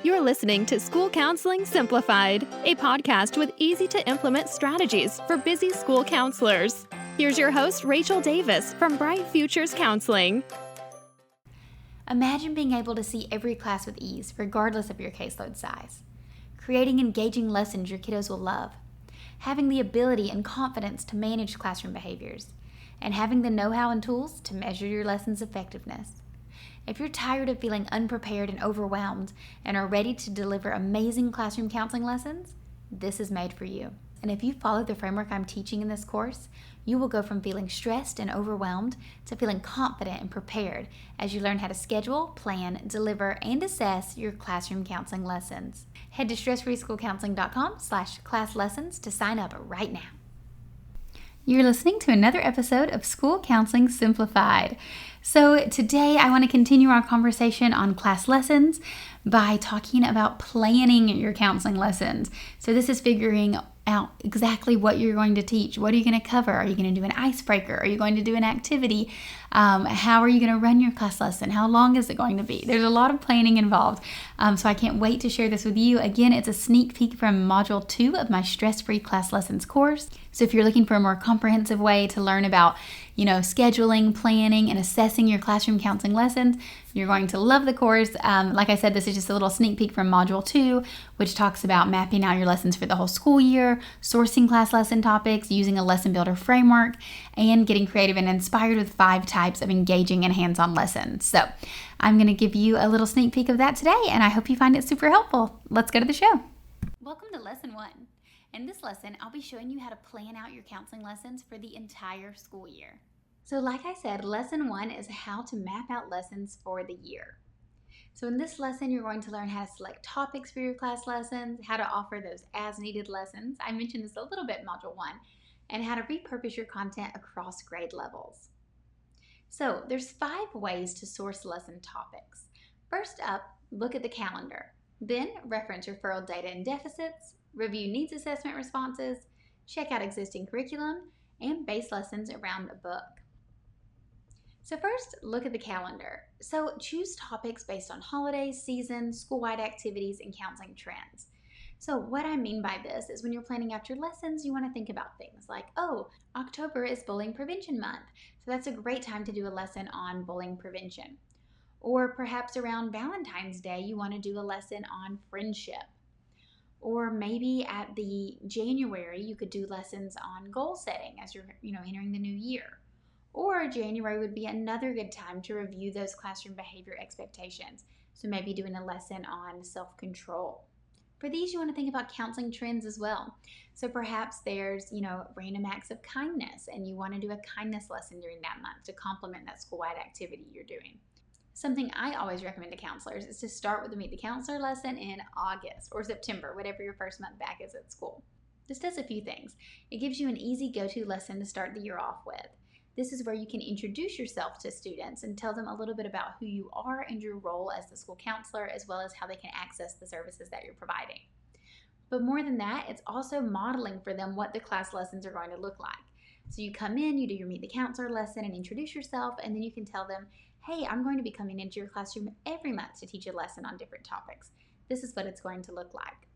You're listening to School Counseling Simplified, a podcast with easy-to-implement strategies for busy school counselors. Here's your host, Rachel Davis from Bright Futures Counseling. Imagine being able to see every class with ease, regardless of your caseload size. Creating engaging lessons your kiddos will love. Having the ability and confidence to manage classroom behaviors. And having the know-how and tools to measure your lessons' effectiveness. If you're tired of feeling unprepared and overwhelmed and are ready to deliver amazing classroom counseling lessons, this is made for you. And if you follow the framework I'm teaching in this course, you will go from feeling stressed and overwhelmed to feeling confident and prepared as you learn how to schedule, plan, deliver, and assess your classroom counseling lessons. Head to stressfreeschoolcounseling.com/class lessons to sign up right now. You're listening to another episode of School Counseling Simplified. So today I want to continue our conversation on class lessons by talking about planning your counseling lessons. So this is figuring out exactly what you're going to teach. What are you going to cover? Are you going to do an icebreaker? Are you going to do an activity? How are you going to run your class lesson? How long is it going to be? There's a lot of planning involved. So I can't wait to share this with you. Again, it's a sneak peek from Module 2 of my Stress-Free Class Lessons course. So if you're looking for a more comprehensive way to learn about, scheduling, planning, and assessing your classroom counseling lessons, you're going to love the course. Like I said, this is just a little sneak peek from Module 2, which talks about mapping out your lessons for the whole school year, sourcing class lesson topics, using a lesson builder framework, and getting creative and inspired with 5 types of engaging and hands-on lessons. So I'm going to give you a little sneak peek of that today, and I hope you find it super helpful. Let's go to the show. Welcome to Lesson 1. In this lesson, I'll be showing you how to plan out your counseling lessons for the entire school year. So like I said, Lesson 1 is how to map out lessons for the year. So in this lesson, you're going to learn how to select topics for your class lessons, how to offer those as-needed lessons. I mentioned this a little bit in Module 1, and how to repurpose your content across grade levels. So there's 5 ways to source lesson topics. First up, look at the calendar. Then reference referral data and deficits, review needs assessment responses, check out existing curriculum, and base lessons around a book. So first, look at the calendar. So choose topics based on holidays, seasons, school-wide activities, and counseling trends. So what I mean by this is when you're planning out your lessons, you want to think about things like, October is Bullying Prevention Month, so that's a great time to do a lesson on bullying prevention. Or perhaps around Valentine's Day, you want to do a lesson on friendship. Or maybe at the January, you could do lessons on goal setting as you're, entering the new year. Or January would be another good time to review those classroom behavior expectations. So maybe doing a lesson on self-control. For these, you want to think about counseling trends as well. So perhaps there's, random acts of kindness, and you want to do a kindness lesson during that month to complement that school-wide activity you're doing. Something I always recommend to counselors is to start with the Meet the Counselor lesson in August or September, whatever your first month back is at school. This does a few things. It gives you an easy go-to lesson to start the year off with. This is where you can introduce yourself to students and tell them a little bit about who you are and your role as the school counselor, as well as how they can access the services that you're providing. But more than that, it's also modeling for them what the class lessons are going to look like. So you come in, you do your Meet the Counselor lesson and introduce yourself, and then you can tell them, hey, I'm going to be coming into your classroom every month to teach a lesson on different topics. This is what it's going to look like.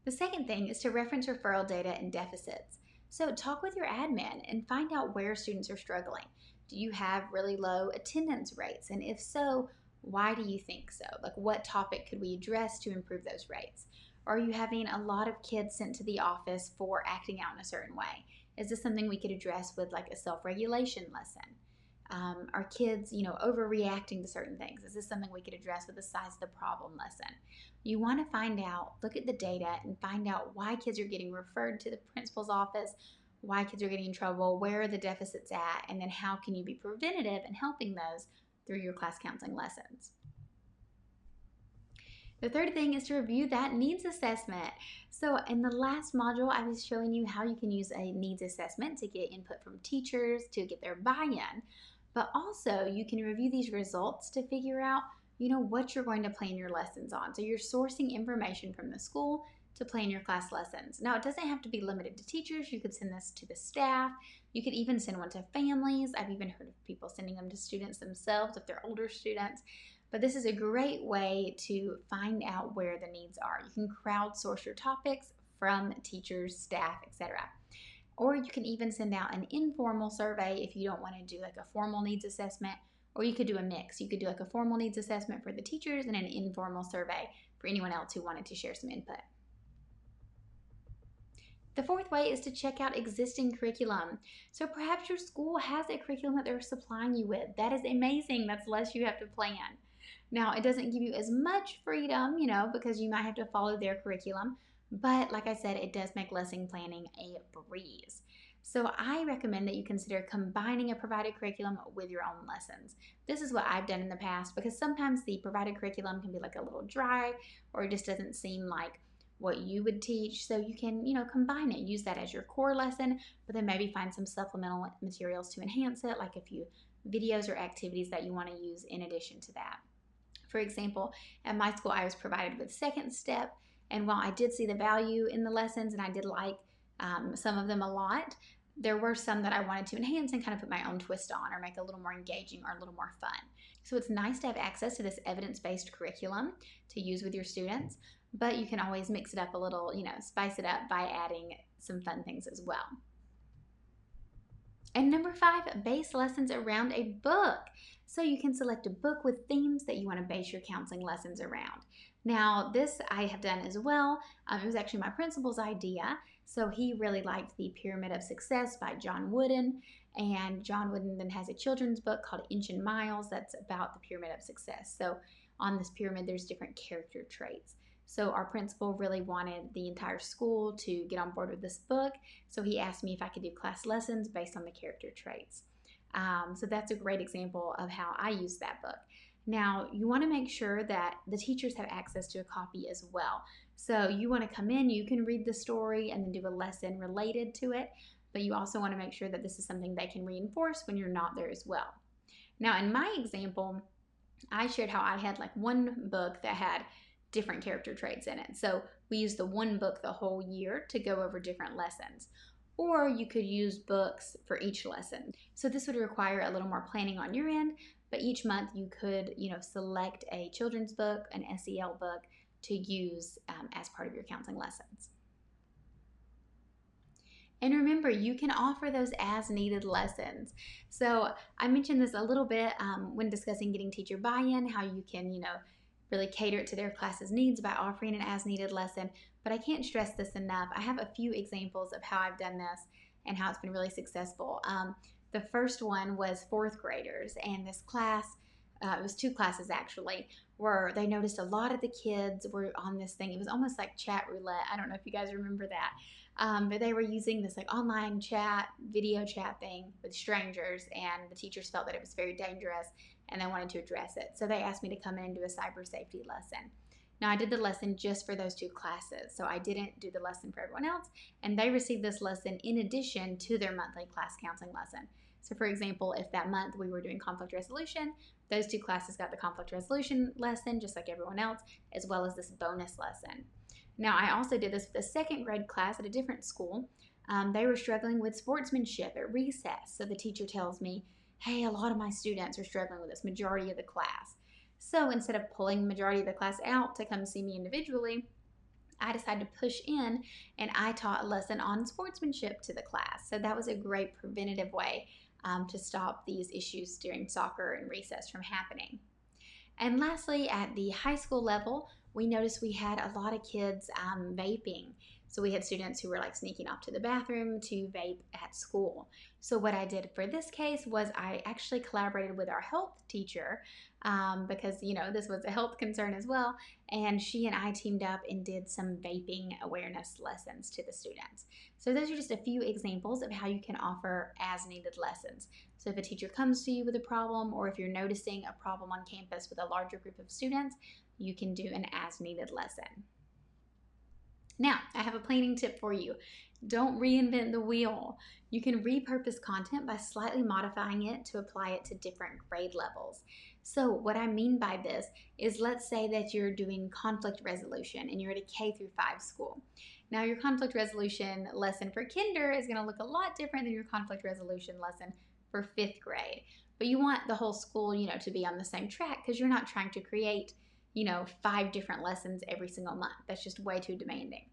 The second thing is to reference referral data and deficits. So talk with your admin and find out where students are struggling. Do you have really low attendance rates? And if so, why do you think so? Like, what topic could we address to improve those rates? Are you having a lot of kids sent to the office for acting out in a certain way? Is this something we could address with like a self-regulation lesson? Are kids, overreacting to certain things? Is this something we could address with the size of the problem lesson? You want to find out, look at the data and find out why kids are getting referred to the principal's office, why kids are getting in trouble, where are the deficits at, and then how can you be preventative in helping those through your class counseling lessons. The third thing is to review that needs assessment. So in the last module, I was showing you how you can use a needs assessment to get input from teachers to get their buy-in. But also you can review these results to figure out, what you're going to plan your lessons on. So you're sourcing information from the school to plan your class lessons. Now, it doesn't have to be limited to teachers. You could send this to the staff. You could even send one to families. I've even heard of people sending them to students themselves if they're older students. but this is a great way to find out where the needs are. You can crowdsource your topics from teachers, staff, etc. Or you can even send out an informal survey if you don't want to do like a formal needs assessment, or you could do a mix. You could do like a formal needs assessment for the teachers and an informal survey for anyone else who wanted to share some input. The fourth way is to check out existing curriculum. So perhaps your school has a curriculum that they're supplying you with. That is amazing. That's less you have to plan. Now, it doesn't give you as much freedom, because you might have to follow their curriculum. But like I said, it does make lesson planning a breeze. So I recommend that you consider combining a provided curriculum with your own lessons. This is what I've done in the past, because sometimes the provided curriculum can be like a little dry, or it just doesn't seem like what you would teach. So you can, combine it, use that as your core lesson, but then maybe find some supplemental materials to enhance it, like a few videos or activities that you want to use in addition to that. For example, at my school, I was provided with Second Step, and while I did see the value in the lessons and I did like some of them a lot, there were some that I wanted to enhance and kind of put my own twist on or make a little more engaging or a little more fun. So it's nice to have access to this evidence-based curriculum to use with your students, but you can always mix it up a little, spice it up by adding some fun things as well. And number 5, base lessons around a book. So you can select a book with themes that you want to base your counseling lessons around. Now, this I have done as well. It was actually my principal's idea. So he really liked the Pyramid of Success by John Wooden. And John Wooden then has a children's book called Inch and Miles that's about the Pyramid of Success. So on this pyramid, there's different character traits. So our principal really wanted the entire school to get on board with this book. So he asked me if I could do class lessons based on the character traits. So that's a great example of how I use that book. Now, you want to make sure that the teachers have access to a copy as well. So you want to come in, you can read the story and then do a lesson related to it, but you also want to make sure that this is something they can reinforce when you're not there as well. Now, in my example, I shared how I had like one book that had different character traits in it. So we used the one book the whole year to go over different lessons. Or you could use books for each lesson. So this would require a little more planning on your end, but each month you could, select a children's book, an SEL book to use as part of your counseling lessons. And remember, you can offer those as needed lessons. So I mentioned this a little bit when discussing getting teacher buy-in, how you can, really cater it to their class's needs by offering an as-needed lesson, but I can't stress this enough. I have a few examples of how I've done this and how it's been really successful. The first one was 4th graders, and this class, it was 2 classes actually, where they noticed a lot of the kids were on this thing. It was almost like chat roulette. I don't know if you guys remember that, but they were using this like online chat, video chat thing with strangers, and the teachers felt that it was very dangerous and they wanted to address it. So they asked me to come in and do a cyber safety lesson. Now, I did the lesson just for those 2 classes, so I didn't do the lesson for everyone else, and they received this lesson in addition to their monthly class counseling lesson. So for example, if that month we were doing conflict resolution, those 2 classes got the conflict resolution lesson just like everyone else, as well as this bonus lesson. Now, I also did this with a 2nd grade class at a different school. They were struggling with sportsmanship at recess, so the teacher tells me, hey, a lot of my students are struggling with this, majority of the class. So instead of pulling the majority of the class out to come see me individually, I decided to push in and I taught a lesson on sportsmanship to the class. So that was a great preventative way to stop these issues during soccer and recess from happening. And lastly, at the high school level, we noticed we had a lot of kids vaping. So we had students who were like sneaking off to the bathroom to vape at school. So what I did for this case was I actually collaborated with our health teacher because, this was a health concern as well. And she and I teamed up and did some vaping awareness lessons to the students. So those are just a few examples of how you can offer as needed lessons. So if a teacher comes to you with a problem, or if you're noticing a problem on campus with a larger group of students, you can do an as needed lesson. Now, I have a planning tip for you. Don't reinvent the wheel. You can repurpose content by slightly modifying it to apply it to different grade levels. So what I mean by this is, let's say that you're doing conflict resolution and you're at a K through 5 school. Now, your conflict resolution lesson for kinder is going to look a lot different than your conflict resolution lesson for 5th grade. but you want the whole school, to be on the same track because you're not trying to create, 5 different lessons every single month. That's just way too demanding.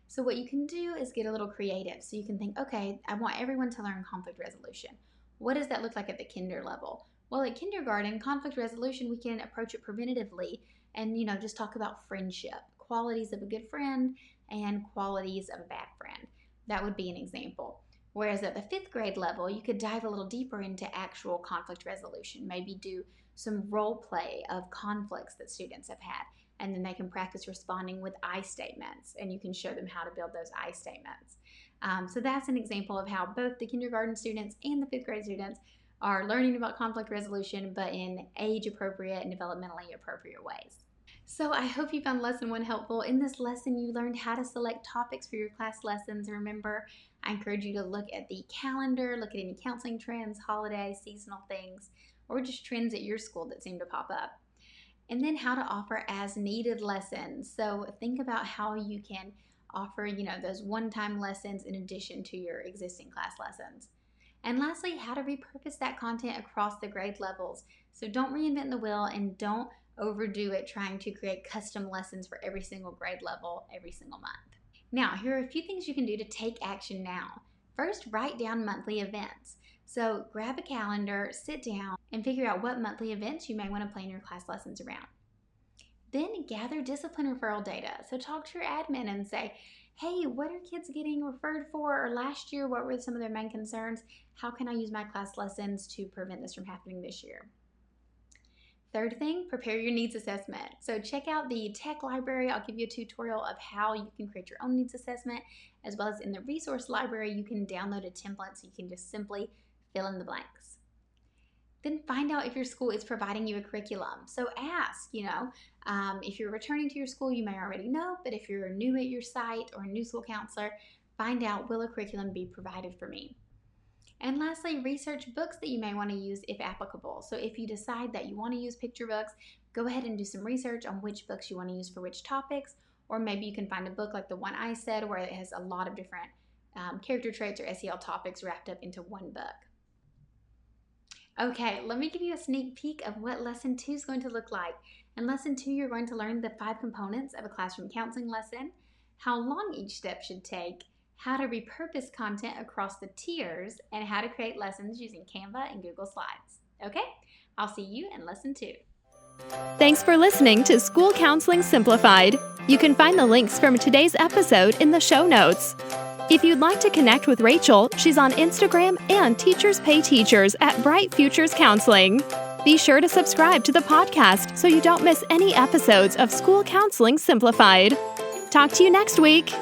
So what you can do is get a little creative. So you can think, okay, I want everyone to learn conflict resolution. What does that look like at the kinder level? Well, at kindergarten, conflict resolution, we can approach it preventatively and, just talk about friendship, qualities of a good friend and qualities of a bad friend. That would be an example. Whereas at the 5th grade level, you could dive a little deeper into actual conflict resolution, maybe do some role play of conflicts that students have had, and then they can practice responding with I statements, and you can show them how to build those I statements. So that's an example of how both the kindergarten students and the 5th grade students are learning about conflict resolution, but in age-appropriate and developmentally appropriate ways. So I hope you found lesson 1 helpful. In this lesson, you learned how to select topics for your class lessons. Remember, I encourage you to look at the calendar, look at any counseling trends, holidays, seasonal things, or just trends at your school that seem to pop up. And then how to offer as needed lessons. So think about how you can offer, those one-time lessons in addition to your existing class lessons. And lastly, how to repurpose that content across the grade levels. So don't reinvent the wheel and don't overdo it trying to create custom lessons for every single grade level every single month. Now, here are a few things you can do to take action now. First, write down monthly events. So grab a calendar, sit down, and figure out what monthly events you may want to plan your class lessons around. Then gather discipline referral data. So talk to your admin and say, hey, what are kids getting referred for? Or last year, what were some of their main concerns? How can I use my class lessons to prevent this from happening this year? Third thing, prepare your needs assessment. So check out the tech library. I'll give you a tutorial of how you can create your own needs assessment, as well as in the resource library, you can download a template so you can just simply fill in the blanks. Then find out if your school is providing you a curriculum. So ask, if you're returning to your school, you may already know, but if you're new at your site or a new school counselor, find out, will a curriculum be provided for me? And lastly, research books that you may want to use if applicable. So if you decide that you want to use picture books, go ahead and do some research on which books you want to use for which topics, or maybe you can find a book like the one I said where it has a lot of different character traits or SEL topics wrapped up into one book. Okay, let me give you a sneak peek of what Lesson 2 is going to look like. In Lesson 2, you're going to learn the 5 components of a classroom counseling lesson, how long each step should take, how to repurpose content across the tiers, and how to create lessons using Canva and Google Slides. Okay, I'll see you in Lesson 2. Thanks for listening to School Counseling Simplified. You can find the links from today's episode in the show notes. If you'd like to connect with Rachel, she's on Instagram and Teachers Pay Teachers at Bright Futures Counseling. Be sure to subscribe to the podcast so you don't miss any episodes of School Counseling Simplified. Talk to you next week.